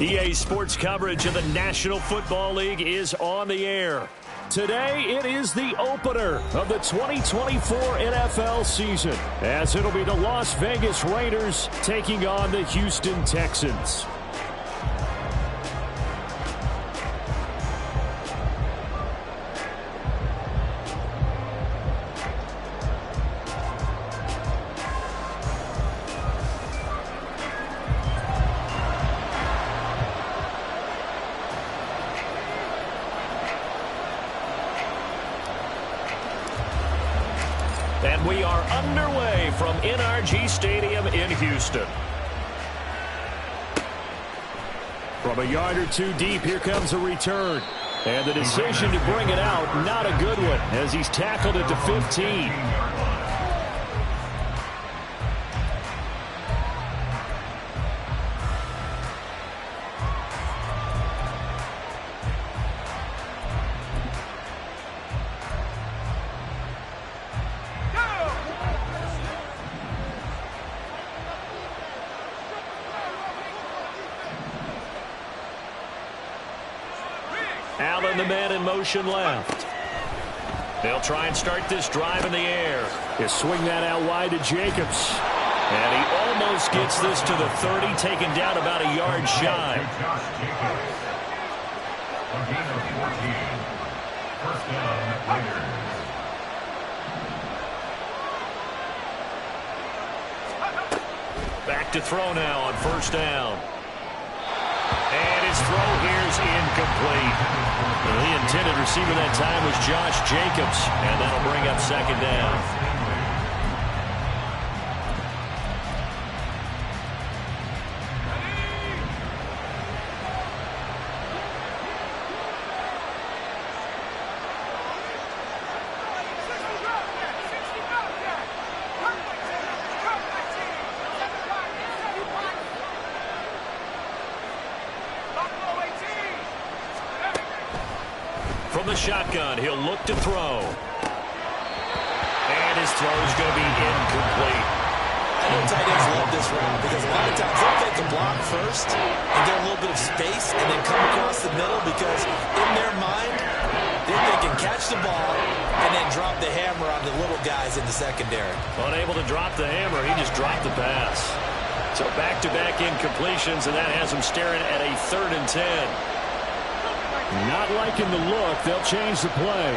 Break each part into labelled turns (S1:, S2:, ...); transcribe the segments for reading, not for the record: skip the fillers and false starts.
S1: EA Sports coverage of the National Football League is on the air. Today, it is the opener of the 2024 NFL season, as it'll be the Las Vegas Raiders taking on the Houston Texans. And we are underway from NRG Stadium in Houston. From a yard or two deep, here comes a return. And the decision to bring it out, not a good one, as he's tackled at the 15. Allen, the man in motion left. They'll try and start this drive in the air. He'll swing that out wide to Jacobs. And he almost gets this to the 30, taken down about a yard shy. Back to throw now on first down. And his throw here is incomplete. The intended receiver that time was Josh Jacobs, and that'll bring up second down. From the shotgun, he'll look to throw. And his throw is going to be incomplete.
S2: I know tight ends love this route because a lot of times they'll take the block first and get a little bit of space and then come across the middle because in their mind, they can catch the ball and then drop the hammer on the little guys in the secondary.
S1: Unable to drop the hammer, he just dropped the pass. So back-to-back incompletions, and that has him staring at a 3rd and 10.
S3: Not liking the look. They'll change the play.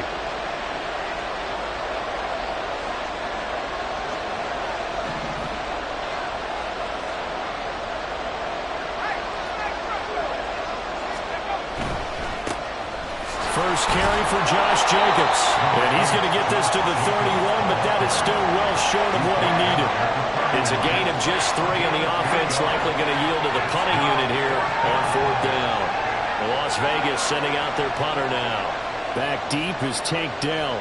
S1: First carry for Josh Jacobs. And he's going to get this to the 31, but that is still well short of what he needed. It's a gain of just 3, and the offense likely going to yield to the punting unit here on 4th down. Las Vegas sending out their punter now.
S3: Back deep is Tank Dell.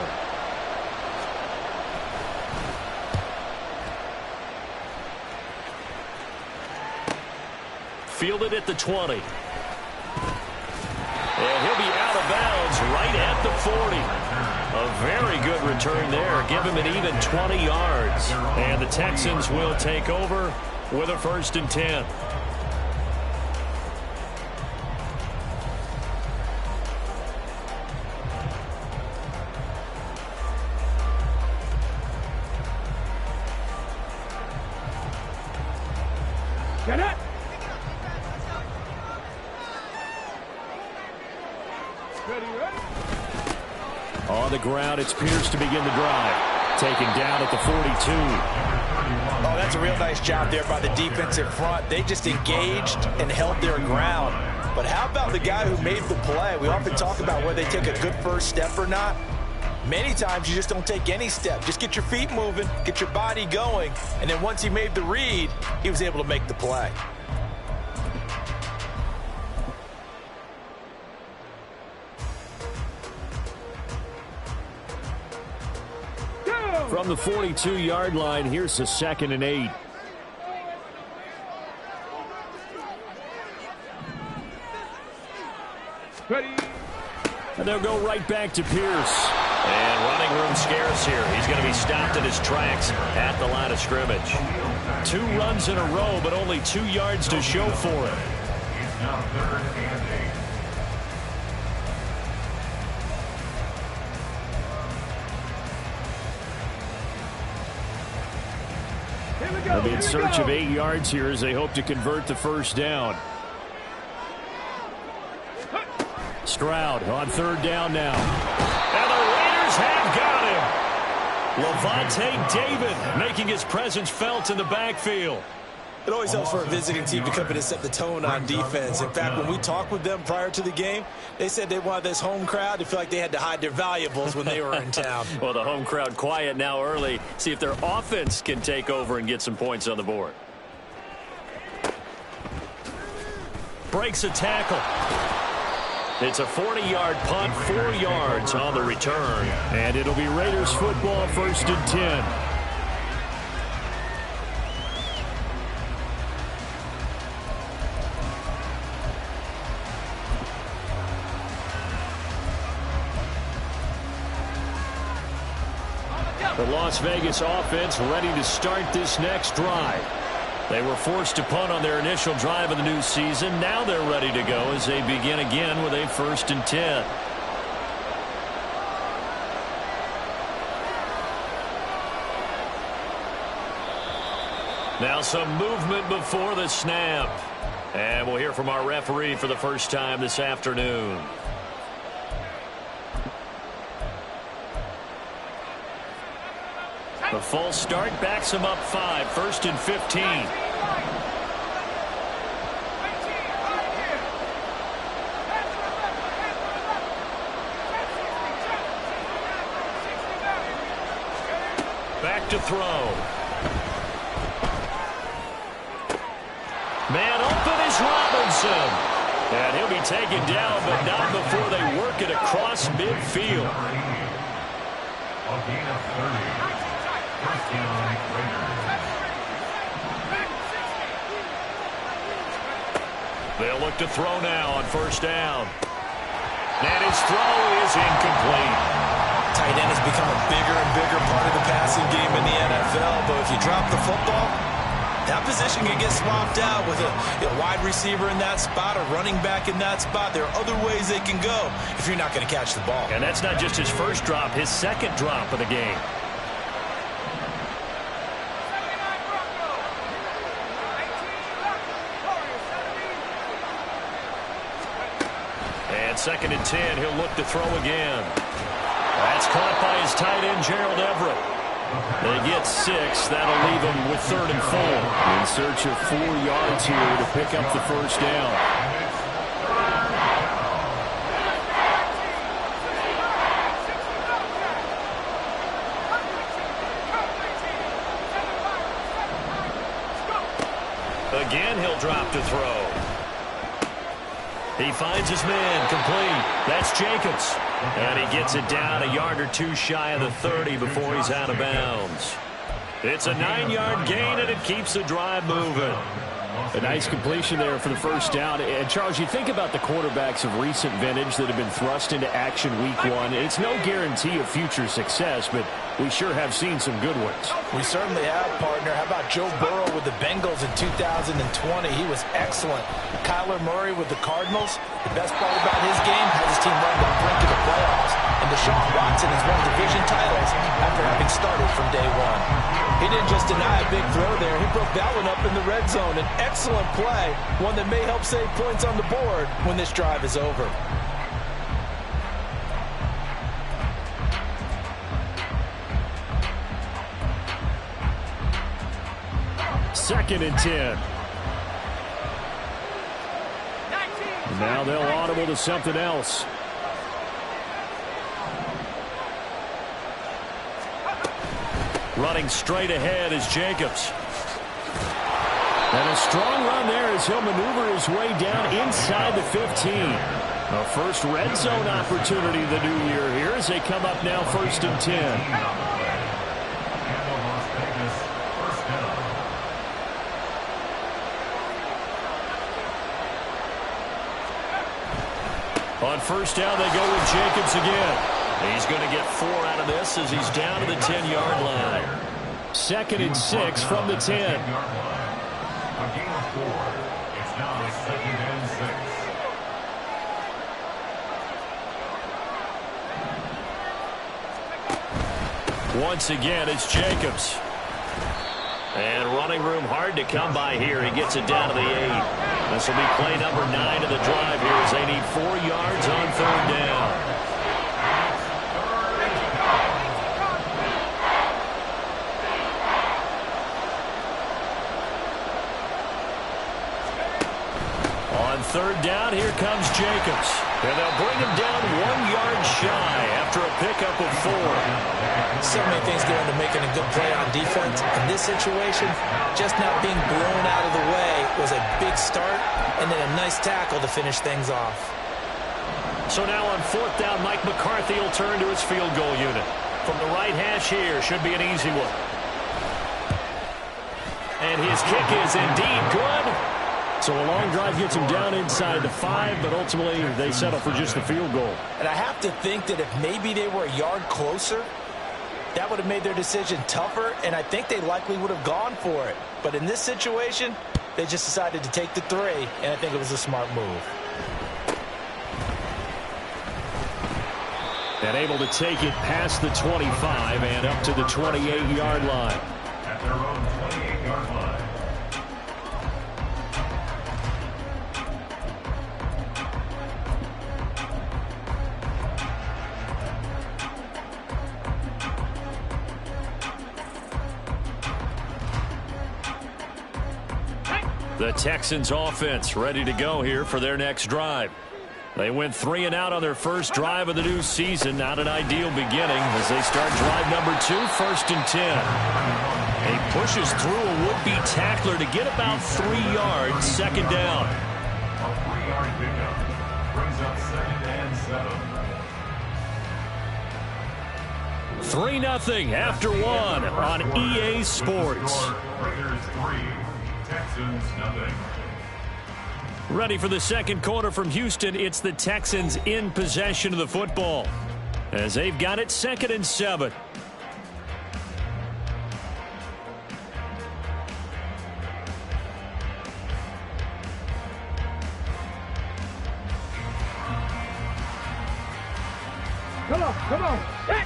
S1: Fielded at the 20. And he'll be out of bounds right at the 40. A very good return there. Give him an even 20 yards. And the Texans will take over with a 1st and 10.
S3: Get it!
S1: On the ground, it's Pierce to begin the drive. Taken down at the 42.
S2: Oh, that's a real nice job there by the defensive front. They just engaged and held their ground. But how about the guy who made the play? We often talk about whether they take a good first step or not. Many times you just don't take any step. Just get your feet moving, get your body going, and then once he made the read, he was able to make the play.
S1: From the 42-yard line, here's the 2nd and 8.
S3: Ready.
S1: And they'll go right back to Pierce. And running room scarce here. He's going to be stopped in his tracks at the line of scrimmage. 2 runs in a row, but only 2 yards to show for it.
S4: Now 3rd and 8.
S3: They'll be in search of 8 yards here as they hope to convert the first down. Stroud on 3rd down now.
S1: And the Raiders have got him. Levante David making his presence felt in the backfield.
S2: It always helps for a visiting team to come in and set the tone on defense. In fact, when we talked with them prior to the game, they said they wanted this home crowd to feel like they had to hide their valuables when they were in town.
S1: Well, the home crowd quiet now early. See if their offense can take over and get some points on the board. Breaks a tackle. It's a 40-yard punt, 4 yards on the return.
S3: And it'll be Raiders football, 1st and 10. The Las Vegas offense ready to start this next drive.
S1: They were forced to punt on their initial drive of the new season. Now they're ready to go as they begin again with a 1st and 10. Now some movement before the snap. And we'll hear from our referee for the first time this afternoon. The false start backs him up 5, 1st and 15. Back to throw. Man open is Robinson. And he'll be taken down, but not before they work it across midfield.
S4: A gain of 30. First down, Raiders.
S1: They'll look to throw now on 1st down. And his throw is incomplete.
S2: Tight end has become a bigger and bigger part of the passing game in the NFL, but if you drop the football, that position can get swapped out with a wide receiver in that spot, a running back in that spot. There are other ways they can go if you're not going to catch the ball.
S1: And that's not just his first drop, his second drop of the game. And 2nd and 10, he'll look to throw again. That's caught by his tight end, Gerald Everett. They get 6. That'll leave them with 3rd and 4.
S3: In search of 4 yards here to pick up the first down.
S1: Again, he'll drop to throw. He finds his man, complete. That's Jacobs. And he gets it down a yard or 2 shy of the 30 before he's out of bounds. It's a 9-yard gain, and it keeps the drive moving.
S3: A nice completion there for the first down. And, Charles, you think about the quarterbacks of recent vintage that have been thrust into action week 1. It's no guarantee of future success, but we sure have seen some good ones.
S2: We certainly have, partner. How about Joe Burrow with the Bengals in 2020? He was excellent. Kyler Murray with the Cardinals. The best part about his game has his team right on the brink of the playoffs. And Deshaun Watson has won division titles after having started from day 1. He didn't just deny a big throw there. He broke that one up in the red zone. An excellent play, one that may help save points on the board when this drive is over.
S3: Second and 10. Now they'll audible to something else.
S1: Running straight ahead is Jacobs.
S3: And a strong run there as he'll maneuver his way down inside the 15. A first red zone opportunity of the new year here as they come up now 1st and 10.
S1: On 1st down, they go with Jacobs again. He's going to get 4 out of this as he's down to the 10-yard line.
S3: 2nd and 6 from the 10.
S4: A gain of 4. It's now 2nd and 6.
S3: Once again, it's Jacobs.
S1: And running room hard to come by here. He gets it down to the 8. This will be play number 9 of the drive here as they need 4 yards on 3rd down.
S3: On 3rd down, here comes Jacobs.
S1: And they'll bring him down 1 yard shy after a pickup of 4.
S2: So many things go into making a good play on defense. In this situation, just not being blown out of the way was a big start, and then a nice tackle to finish things off.
S1: So now on 4th down, Mike McCarthy will turn to his field goal unit. From the right hash here, should be an easy one. And his kick is indeed good.
S3: So a long drive gets him down inside the 5, but ultimately they settle for just the field goal.
S2: And I have to think that if maybe they were a yard closer, that would have made their decision tougher, and I think they likely would have gone for it. But in this situation, they just decided to take the 3, and I think it was a smart move.
S3: And able to take it past the 25 and up to the 28-yard line.
S4: At their own 28-yard line.
S1: The Texans offense ready to go here for their next drive. They went 3 and out on their first drive of the new season. Not an ideal beginning as they start drive number 2, 1st and 10. He pushes through a would-be tackler to get about 3 yards, 2nd down.
S4: A 3-yard pickup brings up 2nd and 7.
S1: 3-0 after 1 on EA Sports.
S4: Raiders 3, Texans nothing.
S1: Ready for the second quarter from Houston. It's the Texans in possession of the football as they've got it 2nd and 7.
S5: Come on, come on. Hey.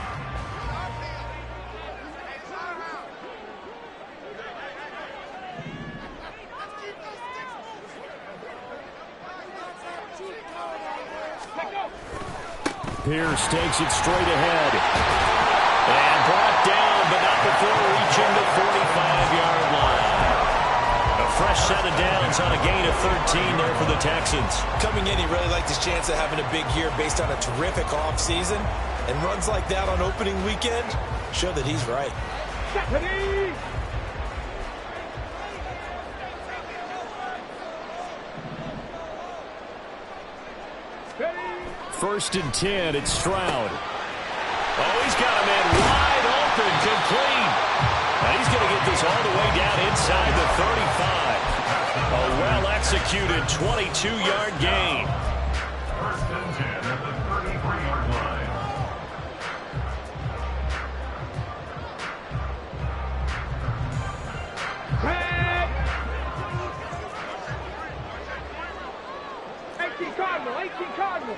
S3: Pierce takes it straight ahead.
S1: And brought down, but not before reaching the 45-yard line. A fresh set of downs on a gain of 13 there for the Texans.
S2: Coming in, he really liked his chance of having a big year based on a terrific offseason. And runs like that on opening weekend show that he's right.
S5: Stephanie!
S3: 1st and 10, it's Stroud.
S1: Oh, he's got a man wide open, complete. And he's going to get this all the way down inside the 35. A well-executed 22-yard gain.
S4: 1st and 10 at the 33-yard line.
S5: Red! 18 Cardinal, 18 Cardinal.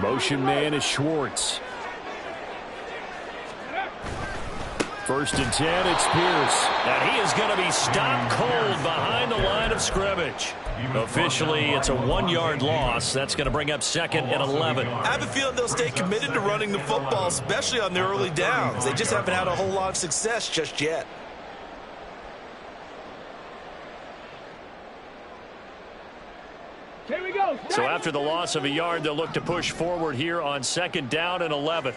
S3: Motion man is Schwartz. 1st and 10, it's Pierce.
S1: And he is going to be stopped cold behind the line of scrimmage. Officially, it's a 1-yard loss. That's going to bring up 2nd and 11.
S2: I have a feeling they'll stay committed to running the football, especially on their early downs. They just haven't had a whole lot of success just yet.
S5: Here we go.
S1: So after the loss of a yard, they'll look to push forward here on 2nd down and 11.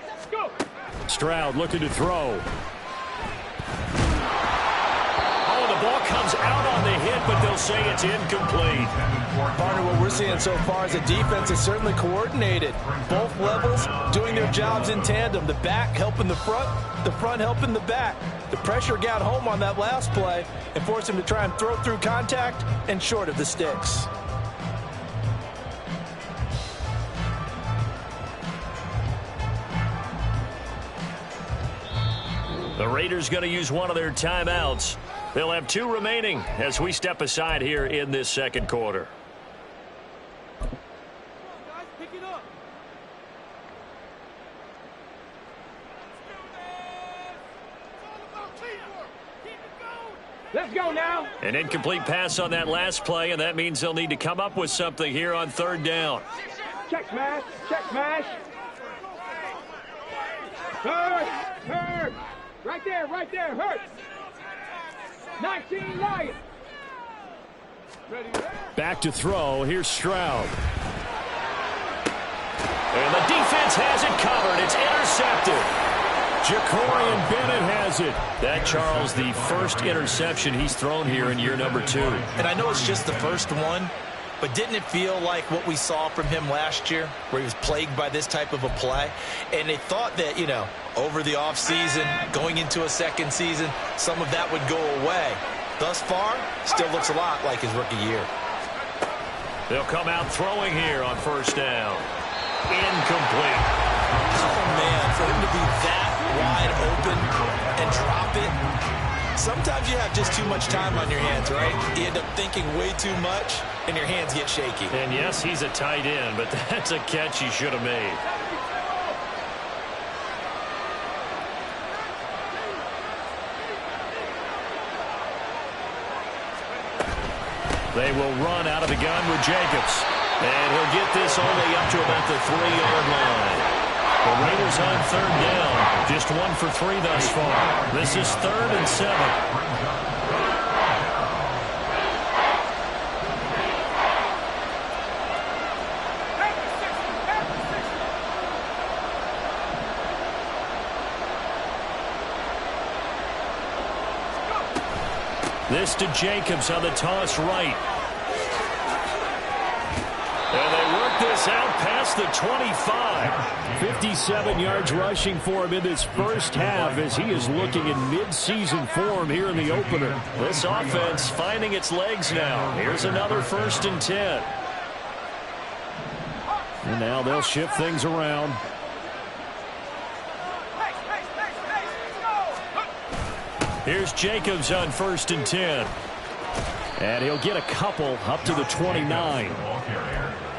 S5: Let's go.
S3: Stroud looking to throw.
S1: Oh, the ball comes out on the hit, but they'll say it's incomplete.
S2: Partner, what we're seeing so far is the defense is certainly coordinated. Both levels doing their jobs in tandem. The back helping the front helping the back. The pressure got home on that last play and forced him to try and throw through contact and short of the sticks.
S1: The Raiders going to use one of their timeouts. They'll have 2 remaining as we step aside here in this second quarter.
S5: Let's go now.
S3: An incomplete pass on that last play, and that means they'll need to come up with something here on third down.
S5: Check smash. Check smash. Hurt. Hurt. Right there. Right there. Hurt. 19 Lions. Ready.
S3: Back to throw. Here's Stroud. And the defense has it covered. It's intercepted. Jacorian Bennett has it. That, Charles, the first interception he's thrown here in year number 2.
S2: And I know it's just the first one, but didn't it feel like what we saw from him last year, where he was plagued by this type of a play? And they thought that, you know, over the offseason, going into a second season, some of that would go away. Thus far, still looks a lot like his rookie year.
S3: They'll come out throwing here on first down. Incomplete.
S2: Oh, man, for him to be that wide open and drop it. Sometimes you have just too much time on your hands, right? You end up thinking way too much, and your hands get shaky.
S3: And yes, he's a tight end, but that's a catch he should have made. They will run out of the gun with Jacobs. And he'll get this only up to about the 3-yard line. The Raiders on third down. Just 1 for 3 thus far. This is 3rd and 7. This to Jacobs on the toss right. And they work this out past the 25. 57 yards rushing for him in this first half as he is looking in mid-season form here in the opener. This offense finding its legs now. Here's another 1st and 10. And now they'll shift things around. Here's Jacobs on 1st and 10. And he'll get a couple up to the 29.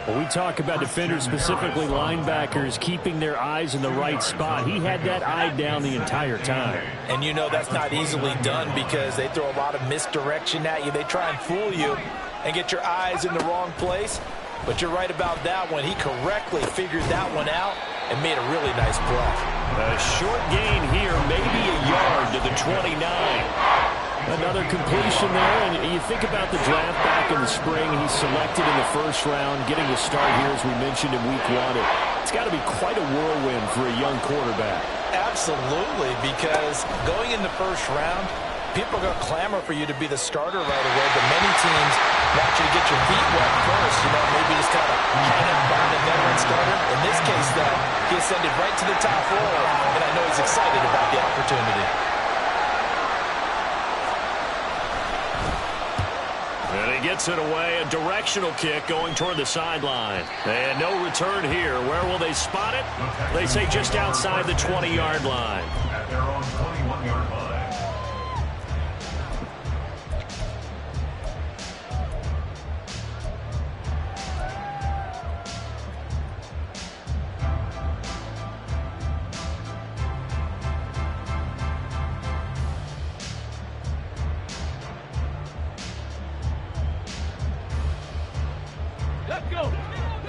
S3: When we talk about defenders, specifically linebackers, keeping their eyes in the right spot, he had that eye down the entire time.
S2: And you know that's not easily done because they throw a lot of misdirection at you. They try and fool you and get your eyes in the wrong place. But you're right about that one. He correctly figured that one out and made a really nice play.
S3: A short gain here, maybe a yard to the 29. Another completion there, and you think about the draft back in the spring. He's selected in the first round, getting the start here, as we mentioned, in week 1. It's got to be quite a whirlwind for a young quarterback.
S2: Absolutely, because going in the first round, people are going to clamor for you to be the starter right away, but many teams want you to get your feet wet first, you know, maybe just kind of hang up behind a veteran starter. In this case, though, he ascended right to the top role, and I know he's excited about the opportunity.
S3: And he gets it away, a directional kick going toward the sideline. And no return here. Where will they spot it? They say just outside the 20-yard line.
S4: At their own 21-yard line.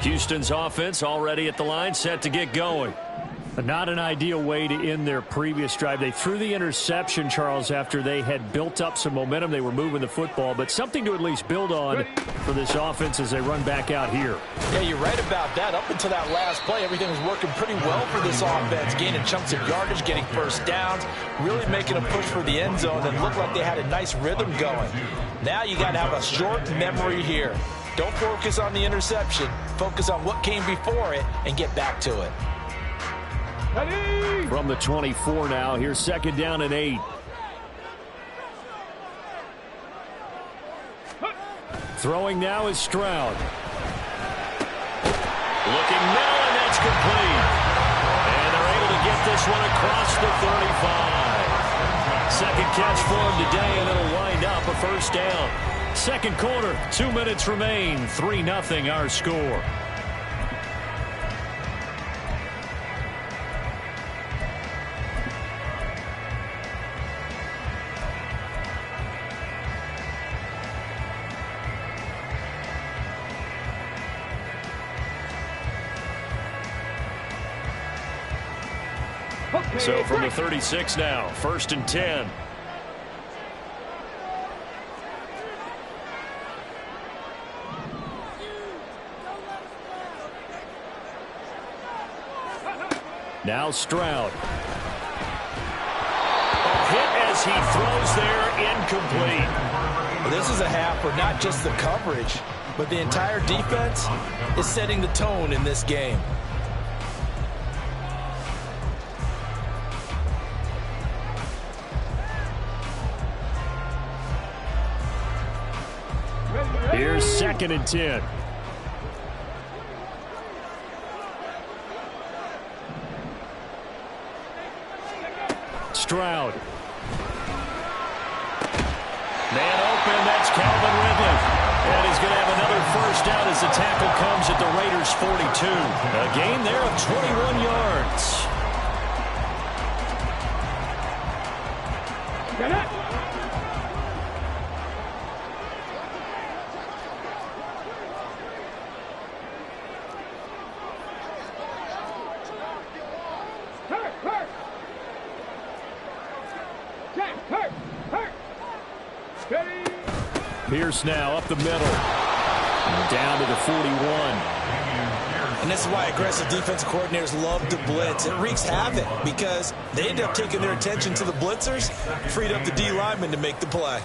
S3: Houston's offense already at the line, set to get going. Not an ideal way to end their previous drive. They threw the interception, Charles, after they had built up some momentum. They were moving the football, but something to at least build on for this offense as they run back out here.
S2: Yeah, you're right about that. Up until that last play, everything was working pretty well for this offense, gaining chunks of yardage, getting first downs, really making a push for the end zone, and looked like they had a nice rhythm going. Now you got to have a short memory here. Don't focus on the interception. Focus on what came before it and get back to it.
S3: From the 24 now, here's 2nd down and 8. Throwing now is Stroud. Looking middle, and that's complete. And they're able to get this one across the 35. Second catch for him today, and it'll wind up a first down. Second quarter, 2 minutes remain. 3-0 our score. So from the 36 now, 1st and 10. Now Stroud. A hit as he throws there, incomplete.
S2: Well, this is a half where not just the coverage, but the entire defense is setting the tone in this game.
S3: Here's 2nd and 10. Stroud. Man open, that's Calvin Ridley. And he's going to have another first down as the tackle comes at the Raiders' 42. A gain there of 21 yards.
S5: Get up.
S3: Pierce now up the middle. And down to the 41.
S2: And this is why aggressive defensive coordinators love to blitz. It wreaks havoc because they end up taking their attention to the blitzers, freed up the D lineman to make the play.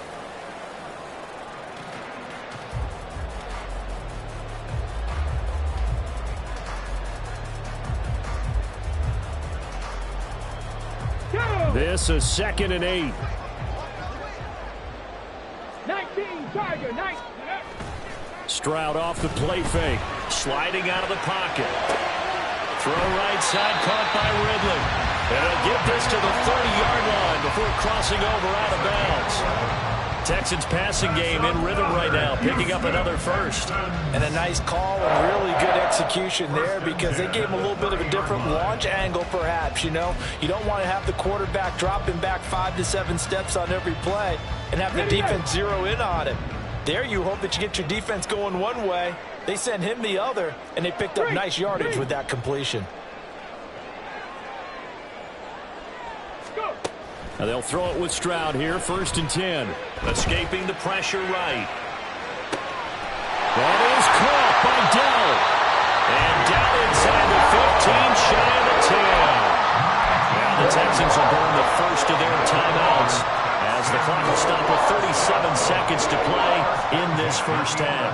S3: This is 2nd and 8.
S5: 19, Tiger, 19.
S3: Stroud off the play fake. Sliding out of the pocket. Throw right side, caught by Ridley. And he'll get this to the 30-yard line before crossing over out of bounds. Texans passing game in rhythm right now, picking up another first.
S2: And a nice call and really good execution there because they gave him a little bit of a different launch angle perhaps, you know. You don't want to have the quarterback dropping back 5 to 7 steps on every play and have the defense zero in on him. There you hope that you get your defense going one way. They sent him the other, and they picked up nice yardage with that completion.
S3: Now they'll throw it with Stroud here, 1st and 10. Escaping the pressure right. That is caught by Dell. And down inside the 15, shy of the 10. Now the Texans will burn the first of their timeouts as the clock will stop with 37 seconds to play in this first half.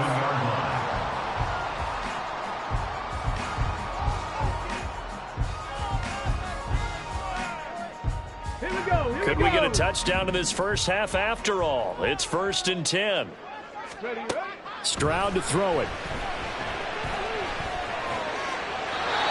S3: Could we get a touchdown in this first half after all? It's 1st and 10. Stroud to throw it.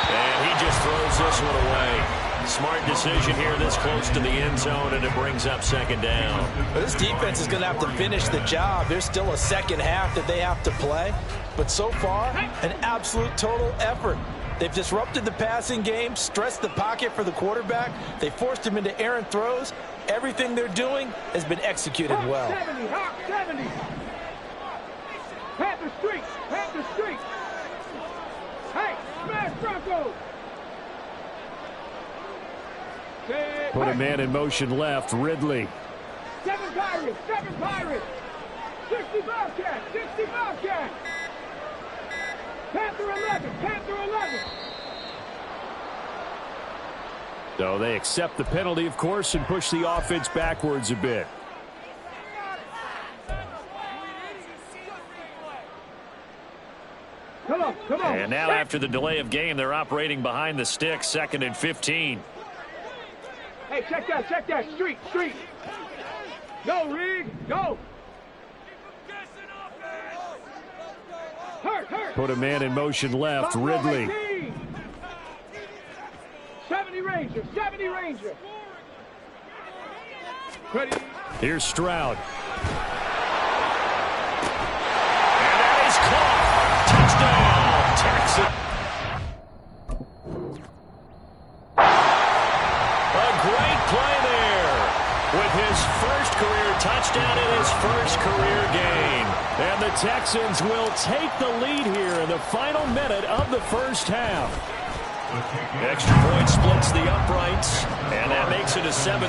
S3: And he just throws this one away. Smart decision here this close to the end zone, and it brings up 2nd down.
S2: Well, this defense is going to have to finish the job. There's still a second half that they have to play. But so far, an absolute total effort. They've disrupted the passing game, stressed the pocket for the quarterback. They forced him into errant throws. Everything they're doing has been executed well.
S5: 70, Hawk 70. Panther Street, Panther Street. Hey, smash Broncos.
S3: Put a man in motion left, Ridley.
S5: 7 Pirates, 7 Pirates. 60 Bobcats, 60 Bobcats. Panther 11, Panther 11.
S3: So they accept the penalty, of course, and push the offense backwards a bit.
S5: Come on, come on.
S3: And now after the delay of game, they're operating behind the sticks, 2nd and 15.
S5: Hey, check that. Street, street. Go, Reed, go. Hurt.
S3: Put a man in motion left, Ridley.
S5: 70 Ranger. Ready.
S3: Here's Stroud. And that is caught. Touchdown, Texans. A great play there with his first career touchdown in his first career game. And the Texans will take the lead here in the final minute of the first half.
S1: Extra point splits the uprights, and that makes it a 7-3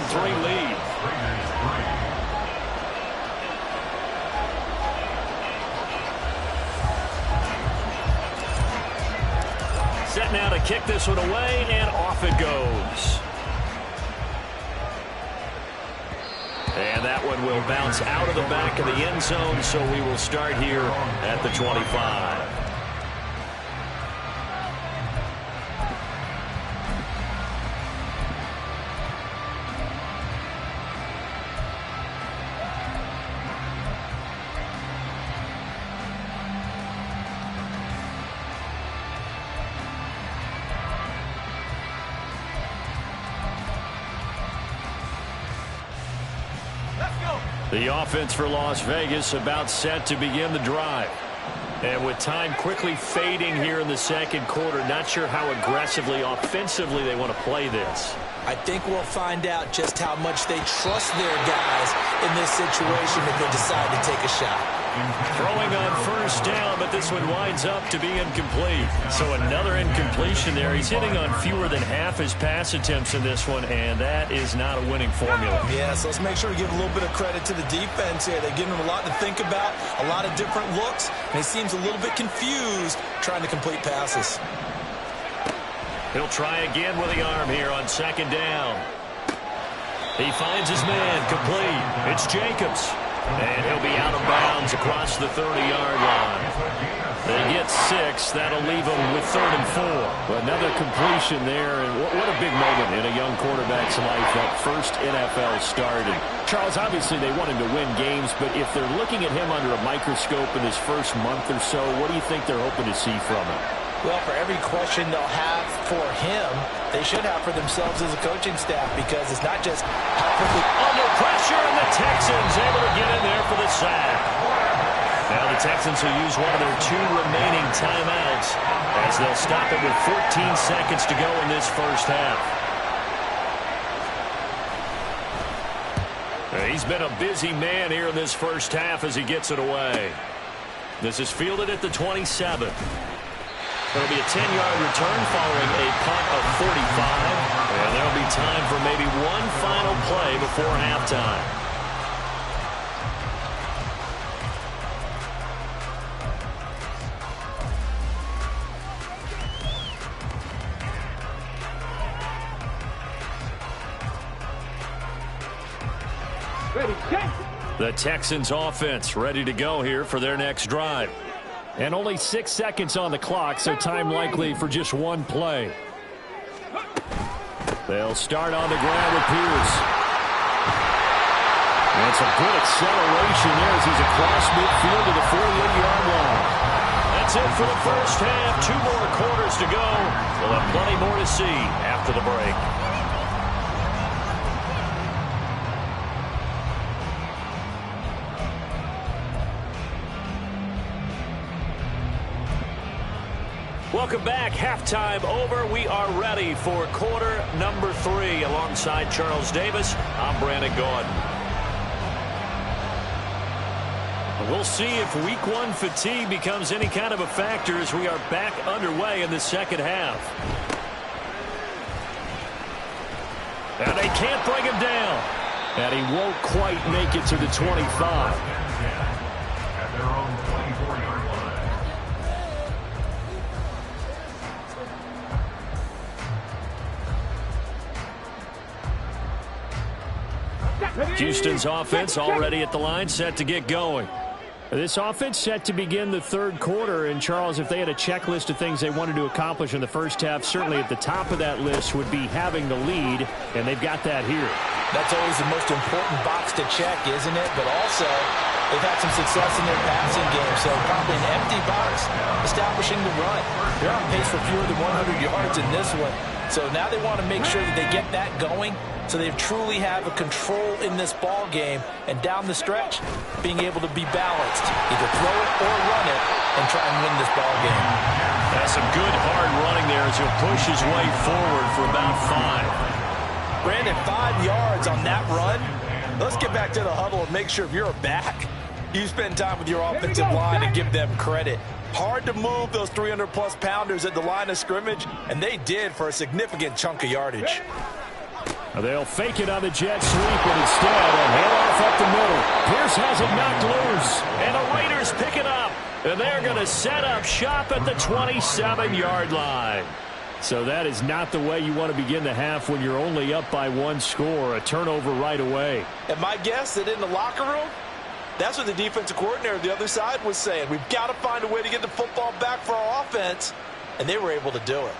S1: lead. Set now to kick this one away, and off it goes. And that one will bounce out of the back of the end zone, so we will start here at the 25. The offense for Las Vegas about set to begin the drive. And with time quickly fading here in the second quarter, not sure how aggressively, offensively they want to play this.
S2: I think we'll find out just how much they trust their guys in this situation if they decide to take a shot.
S1: Throwing on first down, but this one winds up to be incomplete. So another incompletion there. He's hitting on fewer than half his pass attempts in this one, and that is not a winning formula.
S2: Yeah, so let's make sure we give a little bit of credit to the defense here. They're giving him a lot to think about, a lot of different looks, and he seems a little bit confused trying to complete passes.
S1: He'll try again with the arm here on second down. He finds his man complete. It's Jacobs. And he'll be out of bounds across the 30-yard line. They get 6. That'll leave them with 3rd and 4.
S3: Another completion there, and what a big moment in a young quarterback's life, that first NFL start. And Charles, obviously they want him to win games, but if they're looking at him under a microscope in his first month or so, what do you think they're hoping to see from him?
S2: Well, for every question they'll have for him, they should have for themselves as a coaching staff, because it's not just how quickly
S1: under pressure, and the Texans able to get in there for the sack. Now the Texans will use one of their 2 remaining timeouts as they'll stop it with 14 seconds to go in this first half. He's been a busy man here in this first half as he gets it away. This is fielded at the 27. It'll be a 10-yard return following a punt of 45. And there'll be time for maybe one final play before halftime. The Texans offense ready to go here for their next drive.
S3: And only 6 seconds on the clock, so time likely for just one play. They'll start on the ground with Pierce. And some good acceleration there as he's across midfield to the 48-yard line.
S1: That's it for the first half. 2 more quarters to go. We'll have plenty more to see after the break. Welcome back. Halftime over. We are ready for quarter number 3. Alongside Charles Davis, I'm Brandon Gaudin. We'll see if week 1 fatigue becomes any kind of a factor as we are back underway in the second half. And they can't bring him down.
S3: And he won't quite make it to the 25.
S4: At their own 24-yard line.
S1: Houston's offense already at the line, set to get going.
S3: This offense set to begin the third quarter. And, Charles, if they had a checklist of things they wanted to accomplish in the first half, certainly at the top of that list would be having the lead, and they've got that here.
S2: That's always the most important box to check, isn't it? But also, they've had some success in their passing game, so probably an empty box establishing the run. They're on pace for fewer than 100 yards in this one. So now they want to make sure that they get that going so they truly have a control in this ball game, and down the stretch, being able to be balanced. Either throw it or run it and try and win this ball game.
S1: That's some good hard running there as he'll push his way forward for about 5.
S2: Brandon, 5 yards on that run. Let's get back to the huddle and make sure if you're a back, You spend time with your offensive line and give them credit. Hard to move those 300-plus pounders at the line of scrimmage, and they did for a significant chunk of yardage.
S3: They'll fake it on the jet sweep, and instead a handoff up the middle. Pierce has it knocked loose, and the Raiders pick it up. And they're going to set up shop at the 27-yard line. So that is not the way you want to begin the half when you're only up by one score. A turnover right away.
S2: And my guess that in the locker room, that's what the defensive coordinator on the other side was saying. We've got to find a way to get the football back for our offense. And they were able to do it.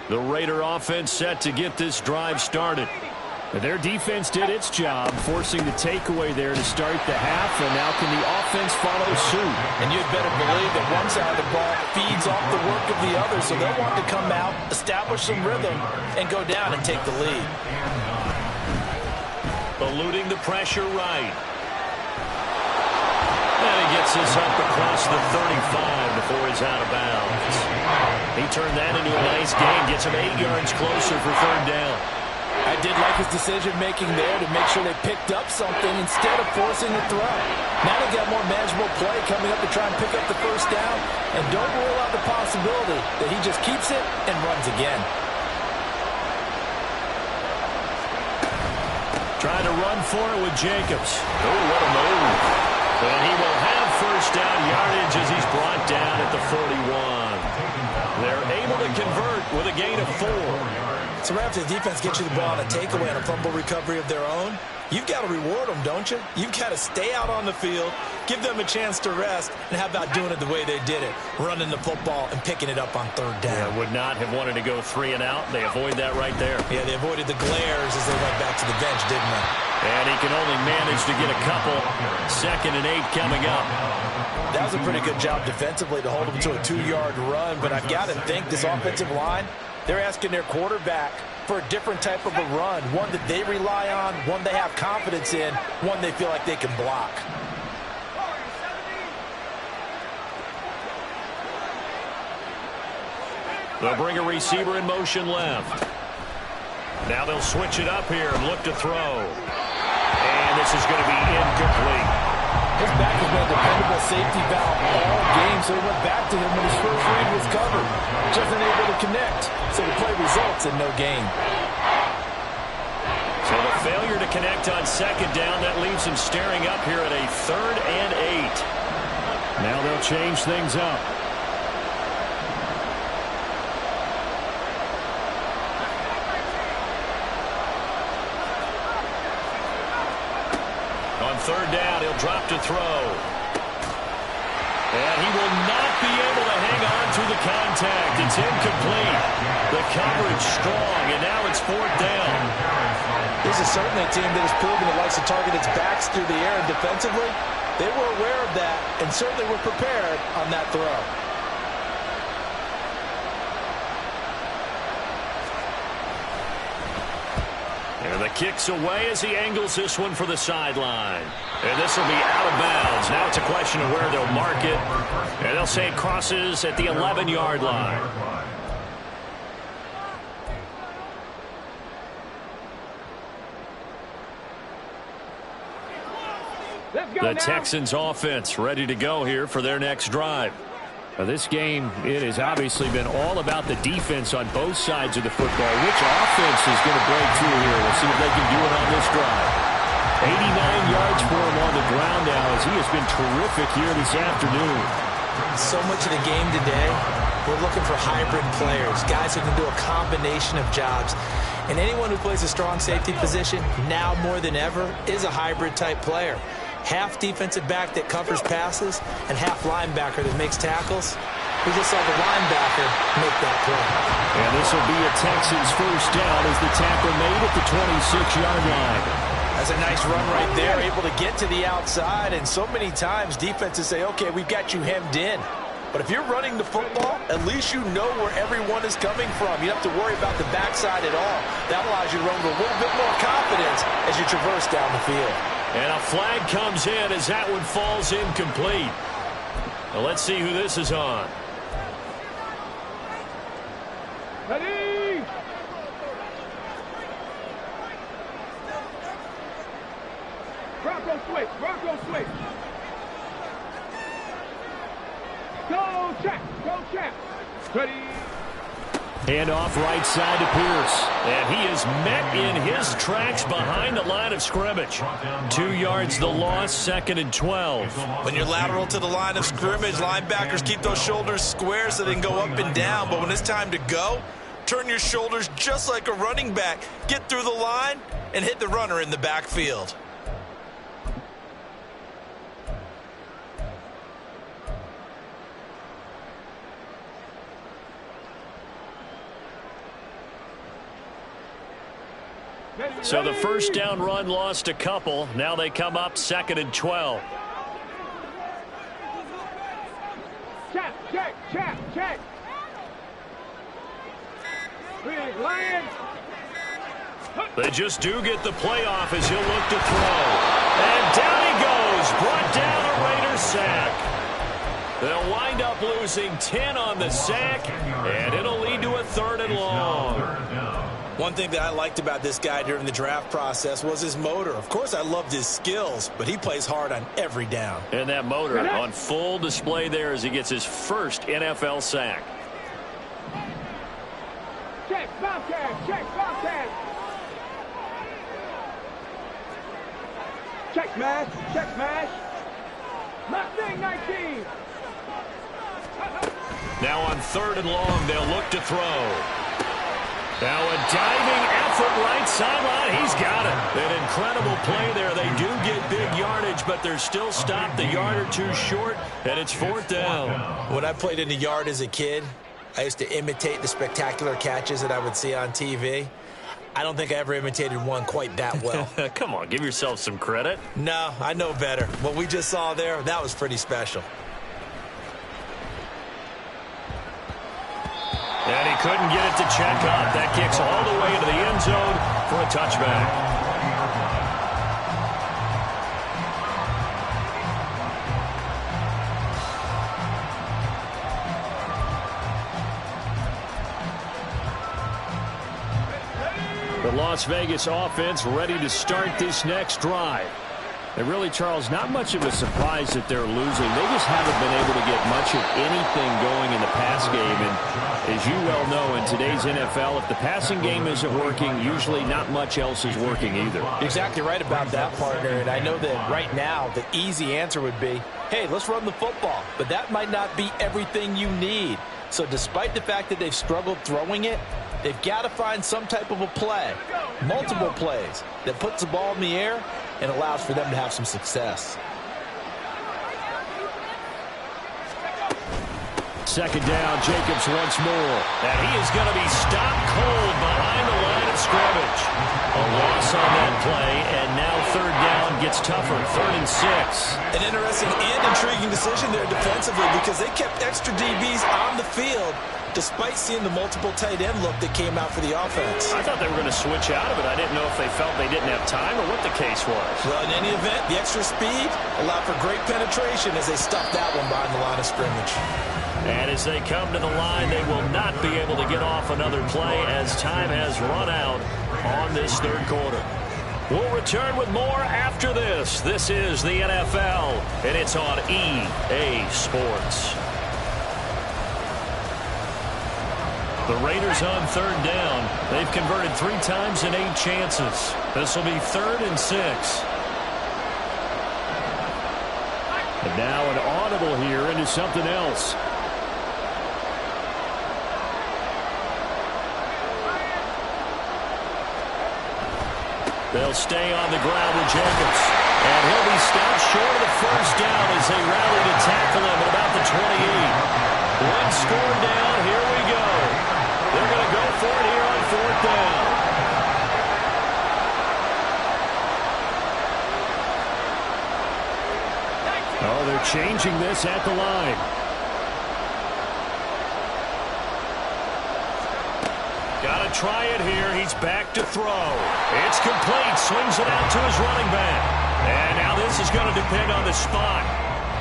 S3: The Raider offense set to get this drive started. Their defense did its job, forcing the takeaway there to start the half, and now can the offense follow suit?
S2: And you'd better believe that one side of the ball feeds off the work of the other, so they'll want to come out, establish some rhythm, and go down and take the lead.
S3: Eluding the pressure right. And he gets this up across the 35 before he's out of bounds. He turned that into a nice gain, gets him 8 yards closer for third down.
S2: I did like his decision-making there to make sure they picked up something instead of forcing the throw. Now they got more manageable play coming up to try and pick up the first down, and don't rule out the possibility that he just keeps it and runs again.
S3: Trying to run for it with Jacobs. Oh, what a move. And he will have first down yardage as he's brought down at the 41. They're able to convert with a gain of 4.
S2: So right after the defense gets you the ball on a takeaway and a fumble recovery of their own, you've got to reward them, don't you? You've got to stay out on the field, give them a chance to rest, and how about doing it the way they did it, running the football and picking it up on third down.
S3: Yeah, would not have wanted to go 3 and out. They avoid that right there.
S2: Yeah, they avoided the glares as they went back to the bench, didn't they?
S3: And he can only manage to get a couple. 2nd and 8 coming up.
S2: That was a pretty good job defensively to hold them to a 2-yard run, but I've got to think this offensive line, they're asking their quarterback for a different type of a run, one that they rely on, one they have confidence in, one they feel like they can block.
S3: They'll bring a receiver in motion left. Now they'll switch it up here and look to throw. And this is going to be incomplete.
S2: His back has been a dependable safety valve all game, so he went back to him when his first read was covered. Just unable to connect, so the play results in no gain.
S3: So the failure to connect on 2nd down, that leaves him staring up here at a 3rd and 8. Now they'll change things up. On 3rd down, he'll drop to throw. And he will not be able to hang on to the contact. It's incomplete. The coverage strong, and now it's 4th down.
S2: This is certainly a team that has proven it likes to target its backs through the air, and defensively, they were aware of that and certainly were prepared on that throw.
S3: And the kick's away as he angles this one for the sideline. And this will be out of bounds. Now it's a question of where they'll mark it. And they'll say it crosses at the 11-yard line. The Texans offense ready to go here for their next drive. This game, it has obviously been all about the defense on both sides of the football. Which offense is going to break through here? We'll see if they can do it on this drive. 89 yards for him on the ground now as he has been terrific here this afternoon.
S2: So much of the game today, we're looking for hybrid players, guys who can do a combination of jobs. And anyone who plays a strong safety position, now more than ever, is a hybrid-type player. Half defensive back that covers passes and half linebacker that makes tackles. We just saw the linebacker make that play.
S3: And this will be a Texans first down as the tackle made at the 26-yard line.
S2: That's a nice run right there, able to get to the outside. And so many times defenses say, okay, we've got you hemmed in. But if you're running the football, at least you know where everyone is coming from. You don't have to worry about the backside at all. That allows you to run with a little bit more confidence as you traverse down the field.
S3: And a flag comes in as that one falls incomplete. Well, let's see who this is on.
S5: Ready? Bronco switch, Bronco switch. Go check, go check. Ready?
S3: Hand off right side to Pierce. And he is met in his tracks behind the line of scrimmage. 2 yards the loss, 2nd and 12.
S2: When you're lateral to the line of scrimmage, linebackers keep those shoulders square so they can go up and down. But when it's time to go, turn your shoulders just like a running back. Get through the line and hit the runner in the backfield.
S3: So the first down run lost a couple. Now they come up 2nd and 12.
S5: Check, check, check, check. Big Lion.
S3: They just do get the playoff as he'll look to throw. And down he goes. Brought down a Raiders sack. They'll wind up losing 10 on the sack, and it'll lead to a 3rd and long.
S2: One thing that I liked about this guy during the draft process was his motor. Of course, I loved his skills, but he plays hard on every down.
S3: And that motor on full display there as he gets his first NFL sack.
S5: Check, Bobcat, check, Bobcat. Check smash. Mustang 19.
S3: Now on 3rd and long, they'll look to throw. Now a diving effort right sideline. He's got it. An incredible play there. They do get big yardage, but they're still stopped a yard or two short, and it's 4th down.
S2: When I played in the yard as a kid, I used to imitate the spectacular catches that I would see on TV. I don't think I ever imitated one quite that well.
S3: Come on, give yourself some credit.
S2: No, I know better. What we just saw there, that was pretty special.
S3: And he couldn't get it to check up. That kicks all the way into the end zone for a touchback. The Las Vegas offense ready to start this next drive. And really, Charles, not much of a surprise that they're losing. They just haven't been able to get much of anything going in the pass game. And as you well know, in today's NFL, if the passing game isn't working, usually not much else is working either.
S2: Exactly right about that, partner. And I know that right now the easy answer would be, hey, let's run the football. But that might not be everything you need. So despite the fact that they've struggled throwing it, they've got to find some type of a play, multiple plays, that puts the ball in the air and allows for them to have some success.
S3: 2nd down, Jacobs once more. And he is going to be stopped cold behind the line of scrimmage. A loss on that play, and now 3rd down gets tougher, 3rd and 6.
S2: An interesting and intriguing decision there defensively because they kept extra DBs on the field despite seeing the multiple tight end look that came out for the offense.
S3: I thought they were going to switch out of it. I didn't know if they felt they didn't have time or what the case was.
S2: Well, in any event, the extra speed allowed for great penetration as they stuffed that one behind the line of scrimmage.
S3: And as they come to the line, they will not be able to get off another play as time has run out on this 3rd quarter. We'll return with more after this. This is the NFL, and it's on EA Sports. The Raiders on 3rd down. They've converted 3 times in 8 chances. This will be 3rd and 6. And now an audible here into something else. They'll stay on the ground with Jacobs. And he'll be stopped short of the 1st down as they rally to tackle him at about the 28. 1 score down. Here we go. They're going to go for it here on 4th down. Oh, they're changing this at the line. Got to try it here. He's back to throw. It's complete. Swings it out to his running back. And now this is going to depend on the spot.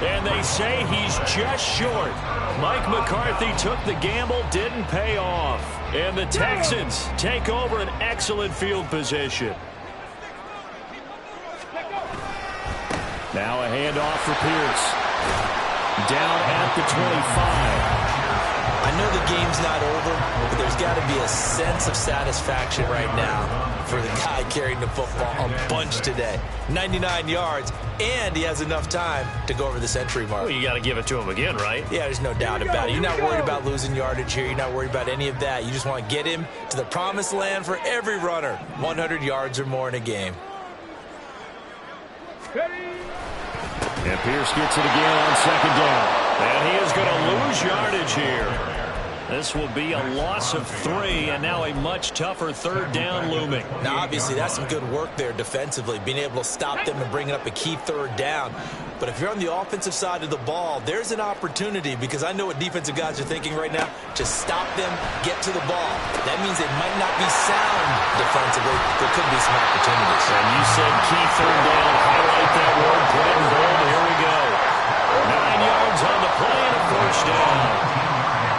S3: And they say he's just short. Mike McCarthy took the gamble, didn't pay off. And the Texans take over an excellent field position. Now a handoff for Pierce. Down at the 25.
S2: I know the game's not over, but there's got to be a sense of satisfaction right now for the guy carrying the football a bunch today. 99 yards, and he has enough time to go over the century mark.
S3: Well, you got to give it to him again, right?
S2: Yeah, there's no doubt about it. You're not worried about losing yardage here. You're not worried about any of that. You just want to get him to the promised land for every runner. 100 yards or more in a game.
S3: And Pierce gets it again on second down. And he is going to lose yardage here. This will be a loss of 3, and now a much tougher third down looming.
S2: Now, obviously, that's some good work there defensively, being able to stop them and bringing up a key third down. But if you're on the offensive side of the ball, there's an opportunity, because I know what defensive guys are thinking right now. Just stop them, get to the ball. That means they might not be sound defensively. There could be some opportunities.
S3: And you said key third down. Highlight that word. Put it in bold. Here we go. 9 yards on the play and a first down.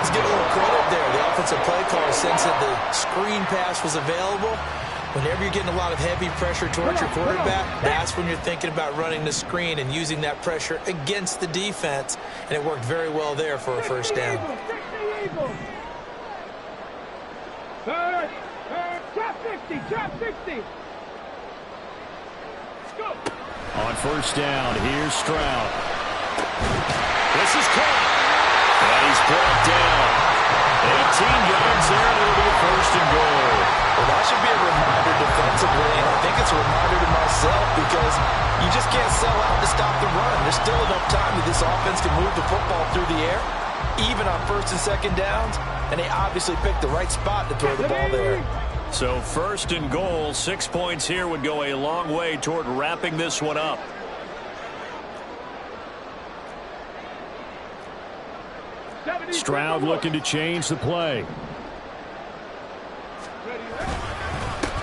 S2: Let's give a little credit there. The offensive play caller sensed that the screen pass was available. Whenever you're getting a lot of heavy pressure towards your quarterback, that's when you're thinking about running the screen and using that pressure against the defense. And it worked very well there for a first down.
S5: Drop 60, drop 60. Go.
S3: On first down, here's Stroud. This is caught. And he's brought down. 18 yards there, and it'll be a first and goal.
S2: Well, that should be a reminder defensively, and I think it's a reminder to myself, because you just can't sell out to stop the run. There's still enough time that this offense can move the football through the air, even on first and second downs, and they obviously picked the right spot to throw the ball there.
S3: So first and goal, 6 points here would go a long way toward wrapping this one up. Stroud looking to change the play.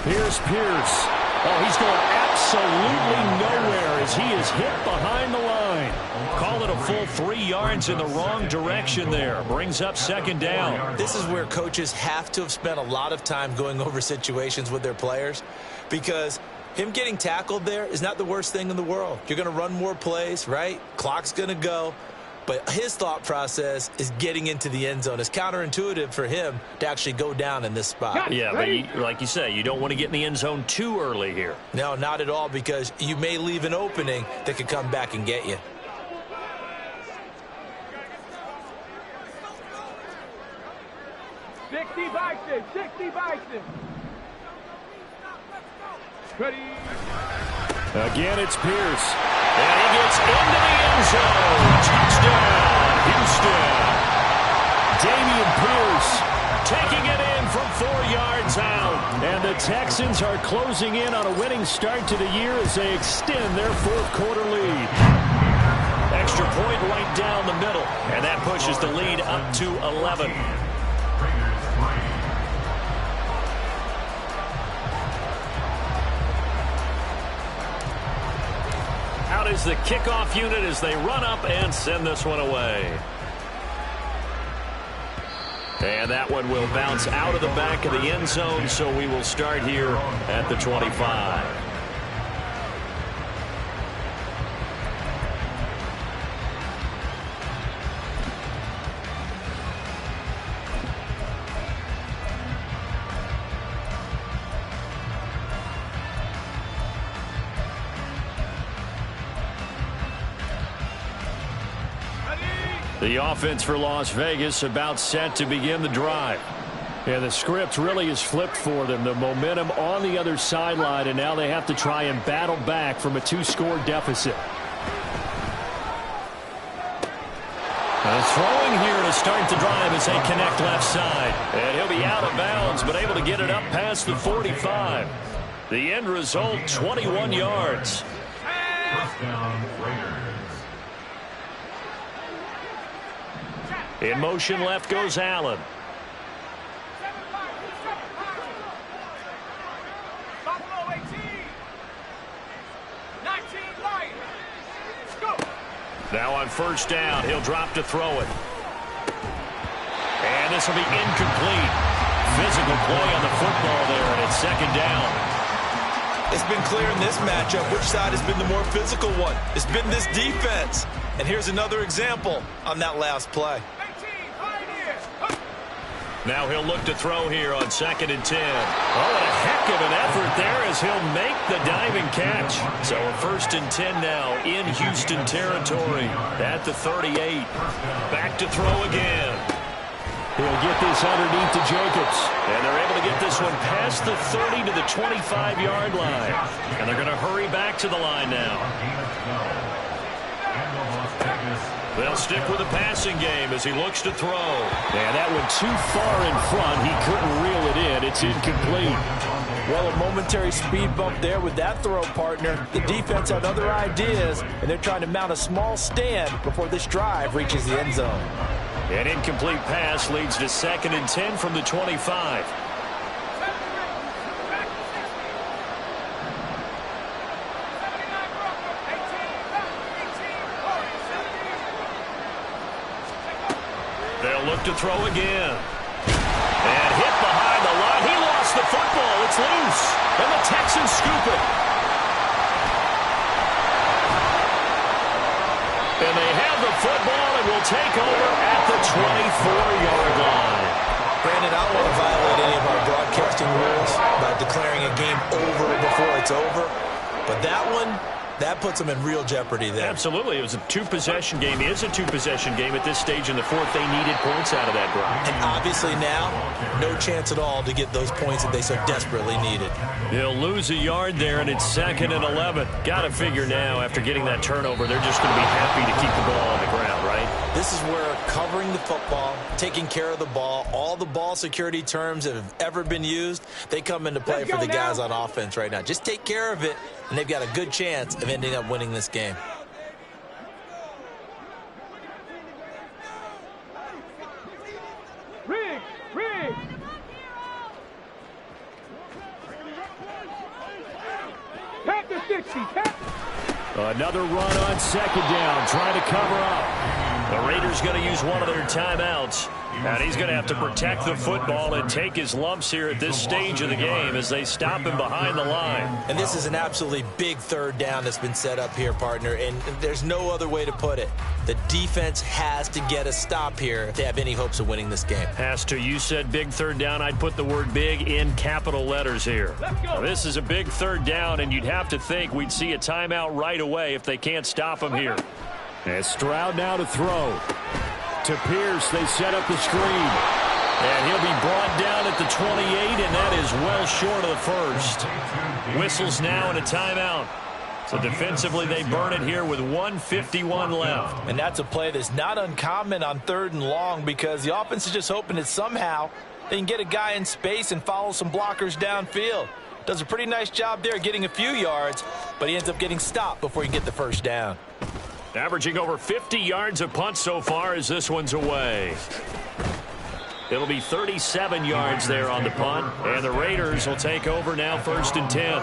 S3: Here's Pierce. Oh, he's going absolutely nowhere as he is hit behind the line. Call it a full 3 yards in the wrong direction there. Brings up second down.
S2: This is where coaches have to have spent a lot of time going over situations with their players, because him getting tackled there is not the worst thing in the world. You're going to run more plays, right? Clock's going to go. But his thought process is getting into the end zone. It's counterintuitive for him to actually go down in this spot.
S3: Yeah, but like you say, you don't want to get in the end zone too early here.
S2: No, not at all, because you may leave an opening that could come back and get you.
S5: Sixty Bison. Ready.
S3: Again, it's Pierce. And he gets into the end zone. Touchdown, Houston. Damian Pierce taking it in from 4 yards out. And the Texans are closing in on a winning start to the year as they extend their fourth-quarter lead. Extra point right down the middle. And that pushes the lead up to 11. Out is the kickoff unit as they run up and send this one away. And that one will bounce out of the back of the end zone, so we will start here at the 25. The offense for Las Vegas about set to begin the drive. And the script really is flipped for them. The momentum on the other sideline, and now they have to try and battle back from a 2-score deficit. And throwing here to start the drive as they connect left side. And he'll be out of bounds, but able to get it up past the 45. The end result, 21 yards.
S4: First down, Raiders.
S3: In motion left goes Allen. Now on first down, he'll drop to throw it. And this will be incomplete. Physical play on the football there, and it's second down.
S2: It's been clear in this matchup which side has been the more physical one. It's been this defense. And here's another example on that last play.
S3: Now he'll look to throw here on 2nd and 10. Oh, and a heck of an effort there as he'll make the diving catch. So a 1st and 10 now in Houston territory at the 38. Back to throw again.
S1: He'll get this underneath to Jacobs.
S3: And they're able to get this one past the 30 to the 25-yard line. And they're going to hurry back to the line now. They'll stick with the passing game as he looks to throw.
S1: And that one too far in front. He couldn't reel it in. It's incomplete.
S2: Well, a momentary speed bump there with that throw, partner. The defense had other ideas, and they're trying to mount a small stand before this drive reaches the end zone.
S3: An incomplete pass leads to 2nd and 10 from the 25. They'll look to throw again. And hit behind the line. He lost the football. It's loose. And the Texans scoop it. And they have the football and will take over at the 24-yard line.
S2: Brandon, I don't want to violate any of our broadcasting rules by declaring a game over before it's over. But that one, that puts them in real jeopardy there.
S3: Absolutely. It was a two-possession game. It is a two-possession game at this stage in the fourth. They needed points out of that drive.
S2: And obviously now, no chance at all to get those points that they so desperately needed.
S3: They'll lose a yard there, and it's 2nd and 11. Got to figure now, after getting that turnover, they're just going to be happy to keep the ball on the ground, right?
S2: This is where covering the football, taking care of the ball, all the ball security terms that have ever been used, they come into play for the guys on offense right now. Just take care of it, and they've got a good chance of ending up winning this game.
S5: Rig! Tap the 60, tap.
S1: Another run on 2nd down, trying to cover up.
S3: The Raiders going to use one of their timeouts. And he's going to have to protect the football and take his lumps here at this stage of the game as they stop him behind the line.
S2: And this is an absolutely big 3rd down that's been set up here, partner, and there's no other way to put it. The defense has to get a stop here if they have any hopes of winning this game.
S3: Has to. You said big 3rd down. I'd put the word big in capital letters here. Now, this is a big 3rd down, and you'd have to think we'd see a timeout right away if they can't stop him here.
S1: And Stroud now to throw. To Pierce, they set up the screen.
S3: And he'll be brought down at the 28, and that is well short of the first. Whistles now and a timeout. So defensively, they burn it here with 1:51 left.
S2: And that's a play that's not uncommon on 3rd and long because the offense is just hoping that somehow they can get a guy in space and follow some blockers downfield. Does a pretty nice job there getting a few yards, but he ends up getting stopped before he can get the first down.
S3: Averaging over 50 yards a punt so far as this one's away. It'll be 37 yards there on the punt, and the Raiders will take over now 1st and 10.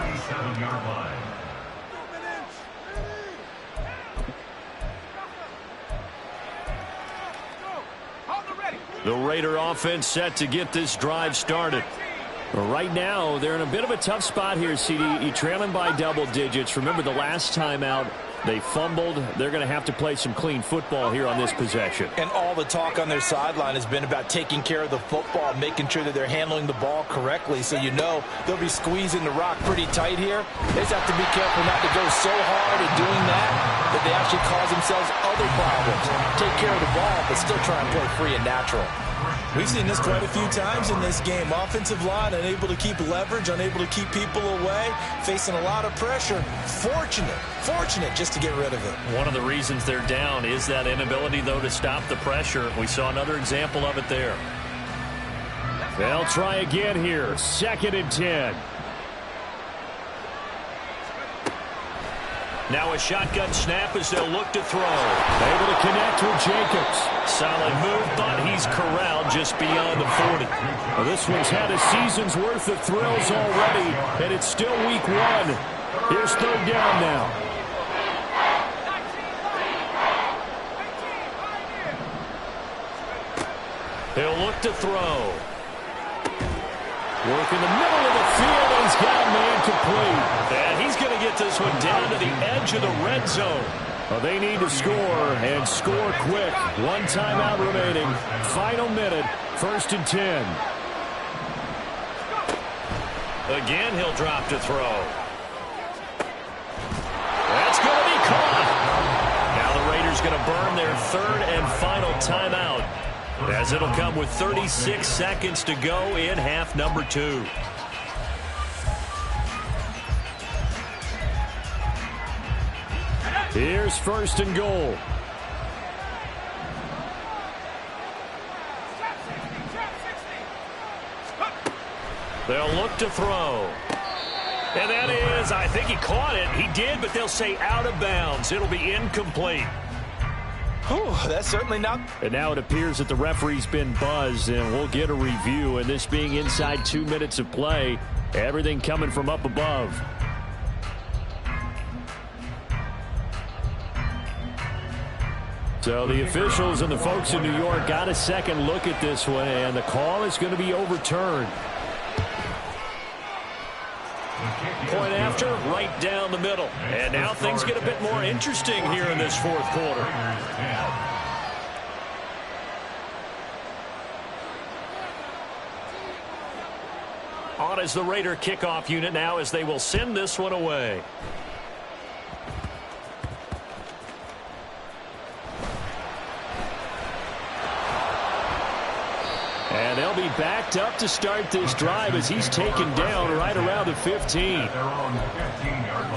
S3: The Raider offense set to get this drive started.
S1: Well, right now, they're in a bit of a tough spot here, CD. You're trailing by double digits. Remember the last time out, they fumbled. They're going to have to play some clean football here on this possession.
S2: And all the talk on their sideline has been about taking care of the football, making sure that they're handling the ball correctly. So you know they'll be squeezing the rock pretty tight here. They just have to be careful not to go so hard at doing that they actually cause themselves other problems. Take care of the ball, but still try and play free and natural. We've seen this quite a few times in this game. Offensive line unable to keep leverage, unable to keep people away, facing a lot of pressure. Fortunate just to get rid of it.
S3: One of the reasons they're down is that inability, though, to stop the pressure. We saw another example of it there.
S1: They'll try again here. 2nd and 10.
S3: Now a shotgun snap as they'll look to throw.
S1: Able to connect with Jacobs.
S3: Solid move, but he's corralled just beyond the 40.
S1: Well, this one's had a season's worth of thrills already, and it's still week 1. Here's 3rd down now.
S3: back to throw. Work in the middle of the field, and he's got a man complete. And he's going to get this one down to the edge of the red zone. Well, they need to score, and score quick. One timeout remaining. Final minute, 1st and 10. Again, he'll drop to throw. That's going to be caught. Now the Raiders going to burn their 3rd and final timeout, as it'll come with 36 seconds to go in half number 2. Here's 1st and goal. They'll look to throw. And that is, I think he caught it. He did, but they'll say out of bounds. It'll be incomplete.
S2: Whew, that's certainly not.
S3: And now it appears that the referee's been buzzed, and we'll get a review. And this being inside 2 minutes of play, everything coming from up above. So the officials and the folks in New York got a second look at this one, and the call is going to be overturned. Point after, right down the middle. And now things get a bit more interesting here in this 4th quarter. On is the Raider kickoff unit now, as they will send this one away. And they'll be backed up to start this drive, as he's taken down right around the 15.
S4: They're on the 15-yard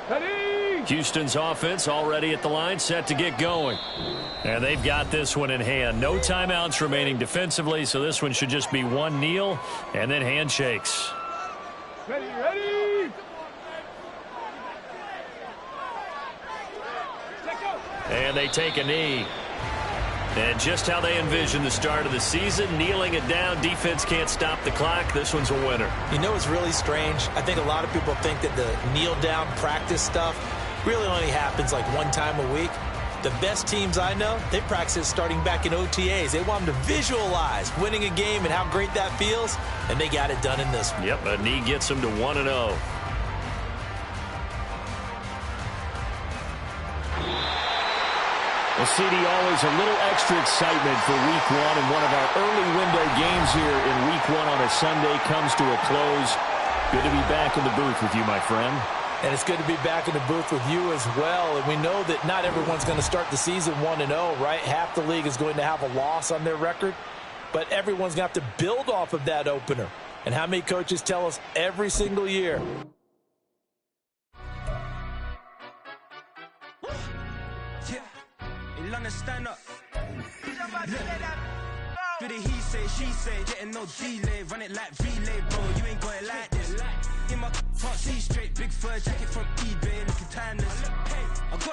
S4: line.
S3: Houston's offense already at the line, set to get going. And they've got this one in hand. No timeouts remaining defensively, so this one should just be one kneel and then handshakes.
S5: Ready.
S3: And they take a knee. And just how they envisioned the start of the season, kneeling it down. Defense can't stop the clock. This one's a winner.
S2: You know, it's really strange. I think a lot of people think that the kneel-down practice stuff really only happens like one time a week. The best teams I know, they practice it starting back in OTAs. They want them to visualize winning a game and how great that feels, and they got it done in this one.
S3: Yep, a knee gets them to 1-0. Well, CD, always a little extra excitement for Week 1, and one of our early window games here in Week 1 on a Sunday comes to a close. Good to be back in the booth with you, my friend.
S2: And it's good to be back in the booth with you as well. And we know that not everyone's going to start the season 1-0, right? Half the league is going to have a loss on their record. But everyone's going to have to build off of that opener. And how many coaches tell us every single year?
S6: Stand up. Do the he say, she say, getting no delay, run it like relay, bro. You ain't got it like this. In my can't see straight, big fur jacket from eBay, looking timeless. I got